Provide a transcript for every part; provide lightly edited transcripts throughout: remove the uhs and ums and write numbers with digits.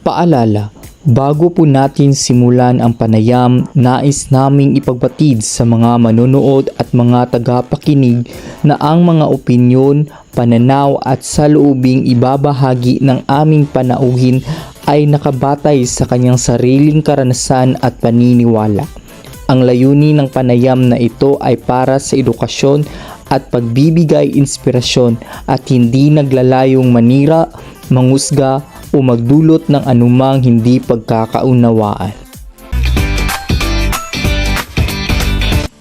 Paalala, bago po natin simulan ang panayam, nais naming ipagbatid sa mga manonood at mga tagapakinig na ang mga opinyon, pananaw at saloobing ibabahagi ng aming panauhin ay nakabatay sa kanyang sariling karanasan at paniniwala. Ang layunin ng panayam na ito ay para sa edukasyon at pagbibigay inspirasyon at hindi naglalayong manira, mangusga o magdulot ng anumang hindi pagkakaunawaan.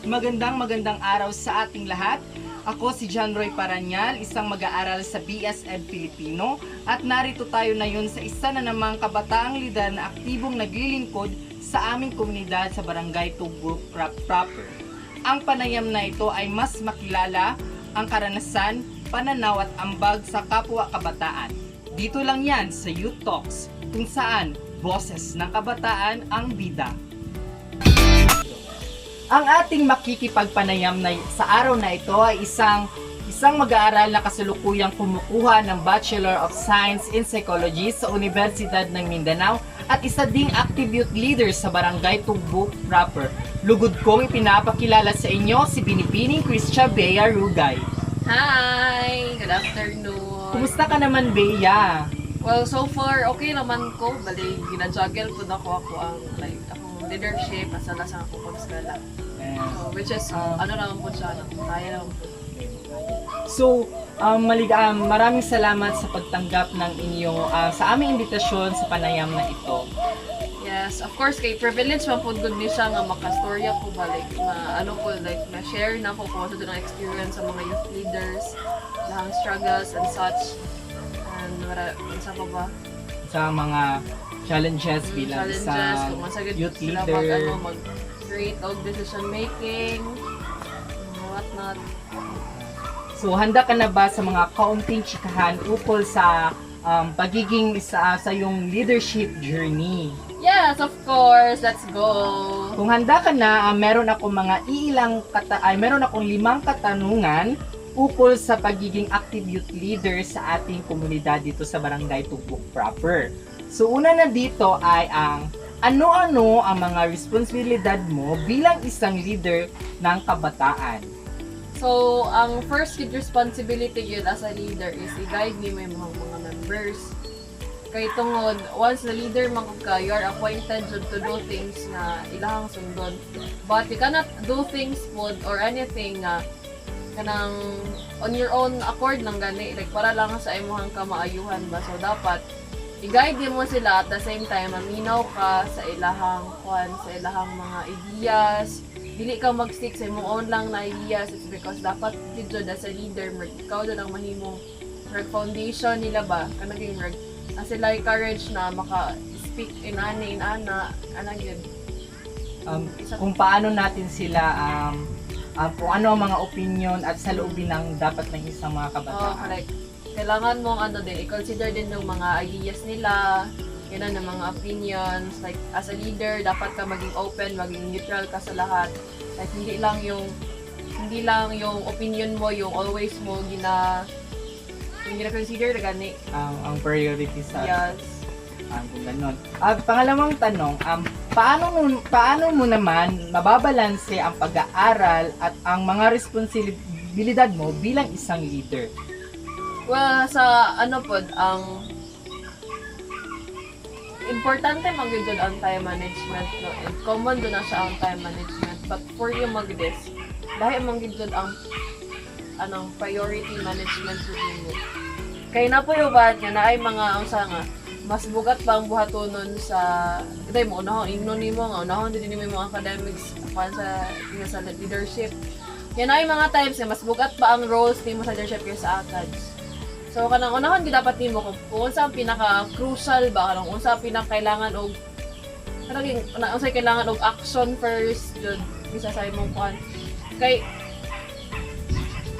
Magandang araw sa ating lahat. Ako si John Roy Paranyal, isang mag-aaral sa BSED Filipino at narito tayo ngayon sa isa na namang kabataang lider na aktibong naglilingkod sa aming komunidad sa Barangay Tugbuk Proper. Ang panayam na ito ay mas makilala ang karanasan, pananaw at ambag sa kapwa kabataan. Dito lang yan sa Youth Talks, kung saan boses ng kabataan ang bida. Ang ating makikipagpanayam na sa araw na ito ay isang mag-aaral na kasalukuyang kumukuha ng Bachelor of Science in Psychology sa Universidad ng Mindanao at isa ding active youth leader sa Barangay Tugbuk Proper. Lugod kong ipinapakilala sa inyo si Binibining Christia Bea Rugay. Hi! Good afternoon! Kumusta ka naman, Bea? Well, so far, okay naman ko. Bali, ginajuggle po na ako ang akong leadership at sa ako pag-skala. So, which is, ano naman po siya, kaya naman po. So, maraming salamat sa pagtanggap ng inyong sa aming imbitasyon sa panayam na ito. Yes, of course, kay privilege man po good niya siya nga makastorya po balik ma-share na po sa ng experience sa mga youth leaders, lahang struggles and such. And sa pa ba? Sa mga challenges bilang sa youth leader. Mag-create of decision making, what not. So, handa ka na ba sa mga kaunting chikahan ukol sa pagiging isa sa iyong leadership journey? Yes, of course. Let's go. Kung handa ka na, meron akong meron akong 5 katanungan ukol sa pagiging active youth leader sa ating komunidad dito sa Barangay Tugbuk Proper. So, una na dito ay ang ano-ano ang mga responsibilidad mo bilang isang leader ng kabataan. So, ang first responsibility yun as a leader is i-guide ni mo yung mga members. Kay tungod, once the leader man ka, you are appointed to do things na ilahang sundon. But you cannot do things or anything na kanang on your own accord lang gani. Like, para lang sa imuhang kamaayuhan ba. So, dapat i-guide mo sila at the same time, maminaw ka sa ilahang mga ideas. Dili ka mag-stick sa imong own lang na ideas. It's because dapat dito as a leader, ikaw doon ang mahimong foundation nila ba? Kanaging sila courage na maka-speak ana yun. Kung paano natin sila kung ano ang mga opinion at saloobin ng dapat ng isang mga kabataan. Correct. Kailangan mong i-consider din ng mga ideas nila, yun ng mga opinions. Like, as a leader, dapat ka maging open, maging neutral ka sa lahat. Like, hindi lang yung opinion mo, yung always mo yung gina-consider na gani. Ang priority sa yes. Kung ganun. Pangalawang tanong, paano mo naman mababalanse ang pag-aaral at ang mga responsibilidad mo bilang isang leader? Well, sa ang importante magyud ang time management, no? And common do na siya ang time management. But for you mag-this, dahil magyud ang priority management sa mo. Kaya na po yung ba nga na ay mga mas bugat pa ang buhatonon sa dahil mo unahon ingnon nimo nga unahon din mo mga academics sa leadership. Yan ay mga times nga mas bugat pa ang roles nimo sa leadership kaysa sa ACADS. So kanang unahon gid dapat nimo kung unsa ang pinaka-crucial ba kanang unsa pinakailangan og kailangan og action first jud bisa sa imong kuan. Kay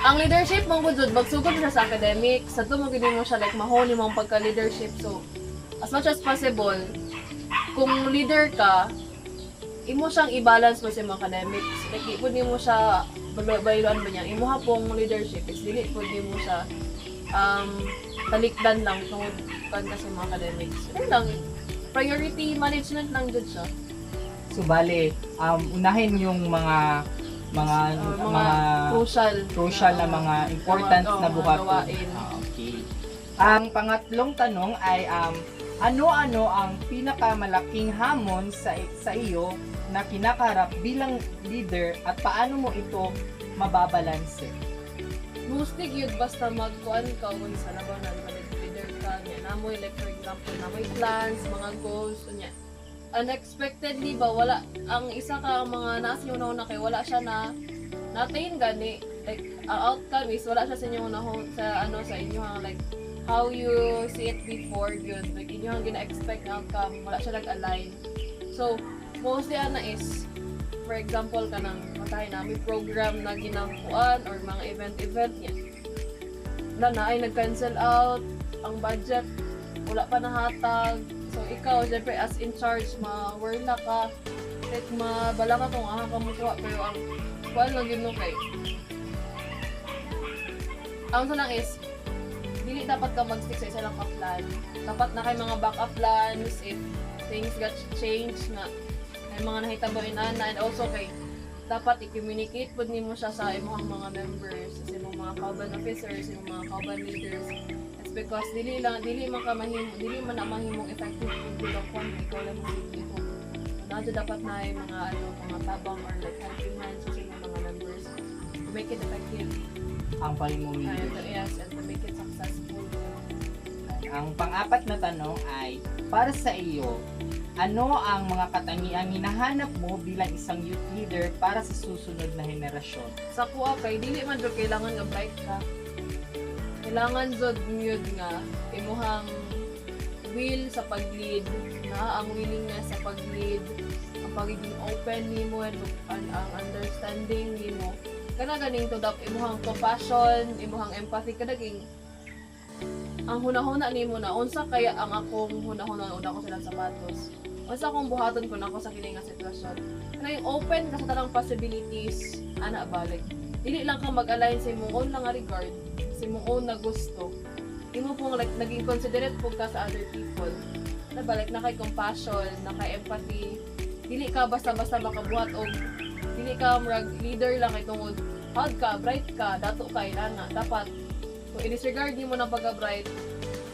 ang leadership mong gud magsugod siya sa academics, sa mo gid mo siya mahon imong pagka-leadership. So as much as possible, kung leader ka, imo siyang i-balance mo sa mga academics. Like, di po mo siya bayloan ba niya. Imo hapong leadership is dili po mo siya talikdan lang tungod kan kasi mga academics. Ano lang, priority management lang jud siya. So bale, unahin yung mga Crucial na mga important na mga buhaton. gawain. Okay. Ang pangatlong tanong ay ano-ano ang pinakamalaking hamon sa iyo na kinakaharap bilang leader at paano mo ito mababalanse? Mostly yun basta magkuan ka kung sa labanan leader ka niya namoy, like for example namoy plans, mga goals unya. Unexpectedly ba wala ang isa ka mga nasa inyo na kay wala siya na natin gani, like ang outcome is wala siya sa inyo sa inyo like how you see it before yun, like inyo ang gina-expect na outcome wala siya nag-align. So mostly ana is for example kanang matay na may program na ginampuan or mga event niya na ay nag-cancel out ang budget wala pa nahatag. So ikaw syempre as in charge ma-worla ka like mabala ka kung aha ka mukuha pero ang kuan lang yun kay ang sa lang is dili dapat ka mag-stick sa isa lang ka plan. Dapat na kay mga backup plans if things got changed na may mga nahitabo inana and also kay dapat i-communicate pud nimo siya sa imong mga members, sa imong mga kauban officers, sa imong mga kauban leaders. It's because dili man na mahimong effective pud ang kung ikaw lang mo dito. Nadto dapat na ay mga mga tabang or like helping hands sa imong mga members to make it effective. Ang palimong leader. Yes, and to make it successful. Ang pang-apat na tanong ay, para sa iyo, ano ang mga katangiang hinahanap mo bilang isang youth leader para sa susunod na henerasyon? Sa kuha kay dili man jud kailangan nga bright ka. Kailangan jud yun nga imuhang will sa pag-lead, na ang willingness sa pag-lead, ang pagiging open nimo and ang understanding nimo. Kana ganing to dap imuhang compassion, imuhang empathy kadaging ang hunahuna nimo na unsa kaya ang akong hunahuna una ko silang sapatos. Unsa akong buhaton ko nako sa kini nga sitwasyon. Kana yung open ka sa tanang possibilities ana balik. Dili lang ka mag-align sa imong own nga regard, sa imong own na gusto. Imo pong like naging considerate po ka sa other people. Na balik na kay compassion, na kay empathy. Dili ka basta-basta makabuhat og dili ka leader lang kay tungod hard ka, bright ka, dato ka inana. Dapat kung i-disregard mo ng pagka-bright,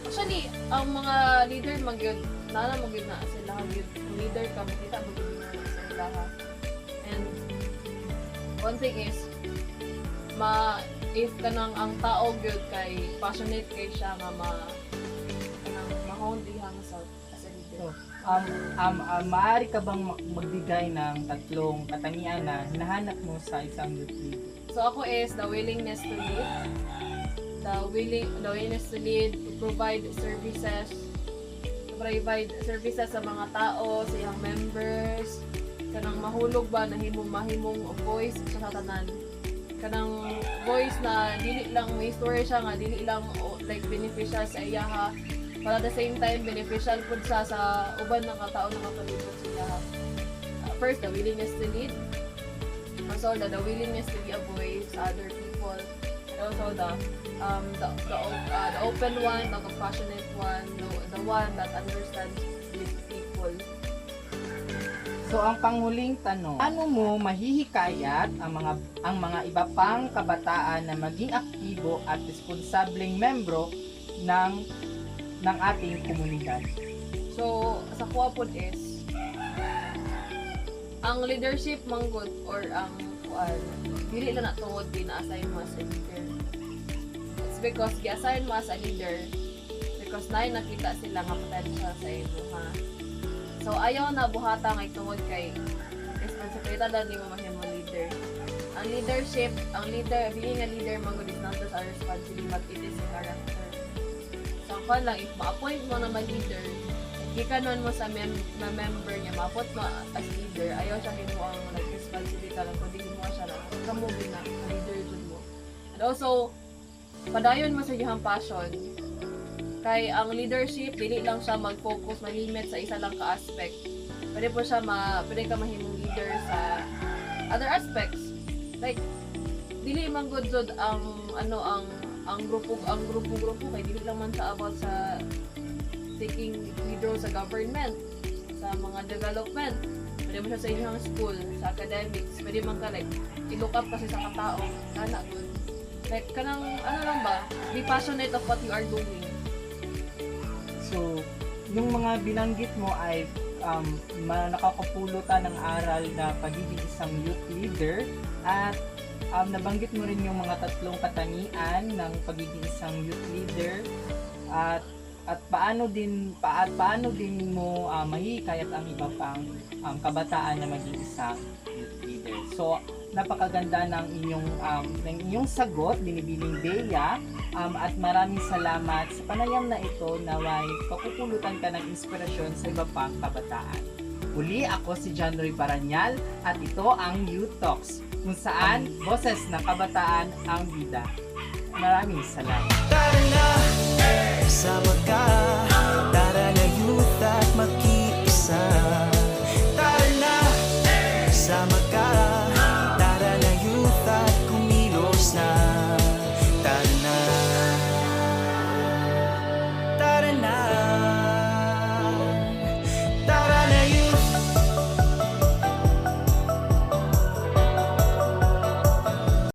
actually, ang mga leader magyud na sila magyud. Kung leader ka, makita magyud na sa sila ha. And one thing is, if kanang ang tao gyud kay passionate kay siya nga ma-hold dihang sa as a leader. Maaari ka bang magbigay ng tatlong katangian na hinahanap mo sa isang youth leader? So ako is the willingness to lead. The willingness to lead, to provide services sa mga tao, sa iyang members, kanang mahulog ba na mahimong voice sa tanan. Kanang voice na dili lang may story siya nga dili lang like beneficial sa iya ha. But at the same time beneficial pud sa uban ng katao na kapalibot sa iya ha. First, the willingness to lead. Also, the willingness to be a voice sa other people. And also the open one, the compassionate one, the one that understands with people. So ang panghuling tanong, paano mo mahihikayat ang mga iba pang kabataan na maging aktibo at responsableng membro ng ating komunidad? So sa kuha pod is ang leadership manggod or ang dili lang na tungod gina-assign mo as a leader. It's because gi-assign mo as a leader because nakita sila nga potential sa imo ha. So ayaw na buhata nga tungod kay responsibilidad lang nimo mahimo leader. Ang leadership, being a leader manggod is not just a responsibility but it is a character. So ako lang if ma-appoint mo na leader, gikanon mo sa member niya, ma-appoint mo as leader, ayaw siya himo ang responsibility lang kundi mo siya na kamo na leader jud mo. And also padayon mo sa iyang passion. Kay ang leadership dili lang siya mag-focus ma-limit sa isa lang ka aspect. Pwede po siya pwede ka mahimong leader sa other aspects. Like dili man good jud ang grupo kay dili lang man siya about sa taking mag-enroll sa government, sa mga development. Pwede mo siya sa inyong school, sa academics. Pwede man ka like, i-look up kasi sa katao. Kana good. Like, kanang, ano lang ba? Be passionate of what you are doing. So, yung mga binanggit mo ay nakakapulutan ng aral na pagiging isang youth leader at nabanggit mo rin yung mga tatlong katangian ng pagiging isang youth leader at paano din mo mahihikayat ang iba pang kabataan na maging isang youth leader. So, napakaganda ng inyong sagot, Binibining Bea, at maraming salamat sa panayam na ito na may papupulutan ka ng inspirasyon sa iba pang kabataan. Uli, ako si John Roy Paranyal at ito ang Youth Talks, kung saan boses ng kabataan ang bida. Maraming salamat. Tara na, sama ka. Tara na youth at makiisa. Tara na, sama ka.